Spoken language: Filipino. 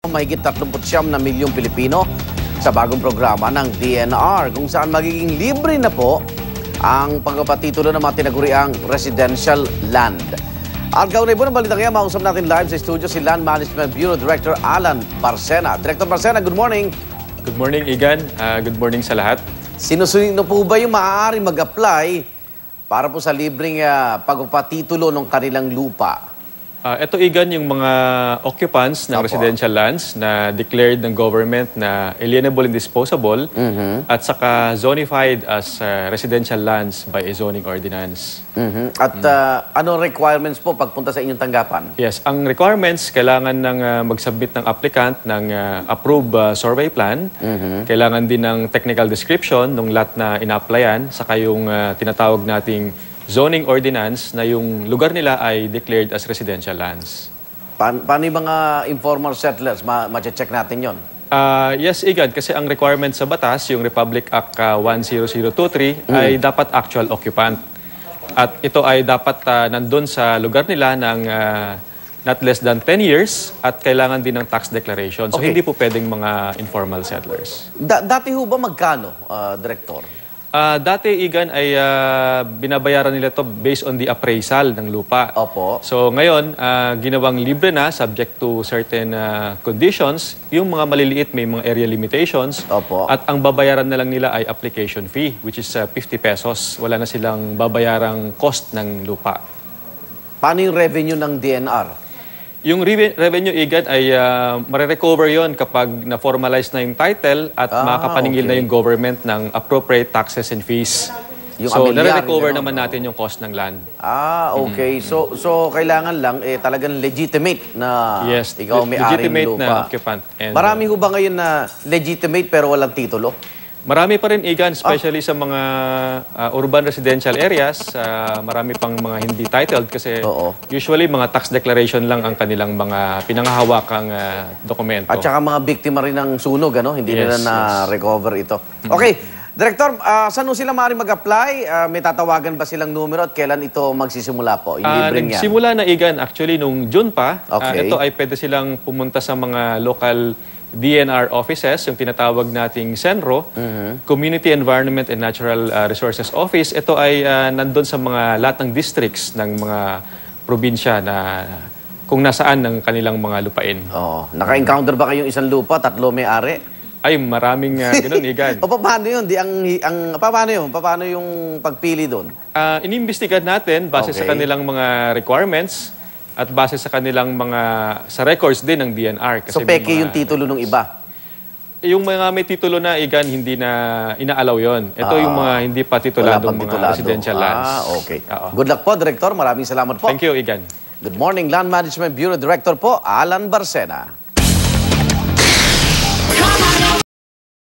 mahigit 39 na milyong Pilipino sa bagong programa ng DNR kung saan magiging libre na po ang pagpapatitulo ng mga tinaguriang residential land. At kaunay po ng balitang yan, mausap natin live sa studio si Land Management Bureau Director Alan Barcena. Director Barcena, good morning. Good morning, Igan. Good morning sa lahat. Sino po ba yung maaaring mag-apply para po sa libreng pagpapatitulo ng kanilang lupa? Ito, Igan, yung mga occupants ng residential lands na declared ng government na alienable and disposable at saka zonified as residential lands by a zoning ordinance. At ano requirements po pagpunta sa inyong tanggapan? Yes, ang requirements, kailangan ng mag-submit ng applicant ng approved survey plan. Kailangan din ng technical description ng lot na ina-applyan, saka yung tinatawag nating zoning ordinance na yung lugar nila ay declared as residential lands. Paano yung mga informal settlers? Ma-check natin yon. Yes, Igad, kasi ang requirement sa batas, yung Republic Act 10023, ay dapat actual occupant. At ito ay dapat nandun sa lugar nila ng not less than 10 years at kailangan din ng tax declaration. So hindi po pwedeng mga informal settlers. Dati ho ba magkano, Director? Dati, Igan, ay binabayaran nila to based on the appraisal ng lupa. Opo. So ngayon, ginawang libre na, subject to certain conditions. Yung mga maliliit may mga area limitations. Opo. At ang babayaran na lang nila ay application fee, which is 50 pesos. Wala na silang babayarang cost ng lupa. Paano yung revenue ng DNR? Yung revenue, Igan, ay marirecover yon kapag na-formalize na yung title at makapaningil na yung government ng appropriate taxes and fees. So, nare-recover naman natin yung cost ng land. Okay. So kailangan lang talagang legitimate na Yes, ikaw may-ari ng lupa. na occupant. And, Marami ho ba ngayon na legitimate pero walang titulo? marami pa rin, Igan, especially sa mga urban residential areas. Marami pang mga hindi titled kasi usually mga tax declaration lang ang kanilang mga pinangahawakang dokumento. At saka mga biktima rin ng sunog, ano? Hindi nila na-recover ito. Okay. Director, saan sila maaaring mag-apply? May tatawagan ba silang numero at kailan ito magsisimula po? Yung libreng yan. Nagsimula na, Igan, actually nung June pa. Okay. Ito ay pwede silang pumunta sa mga local DNR offices, yung tinatawag nating CENRO, Community Environment and Natural Resources Office. Ito ay nandun sa mga lahat ng districts ng mga probinsya na kung nasaan ng kanilang mga lupain. Naka-encounter ba kayong isang lupa, 3 may-ari? Ay, maraming ganun, Igan. Paano yun? Paano yung pagpili doon? Inimbestigan natin base sa kanilang mga requirements at base sa kanilang mga sa records din ng DNR. Kasi so, peke yung titulo ng iba? Yung mga may titulo na, Igan, hindi na inaalaw yon. Ito yung mga hindi pa tituladong mga residential lands. Okay. Good luck po, Director. Maraming salamat po. Thank you, Igan. Good morning, Land Management Bureau Director po, Alan Barcena.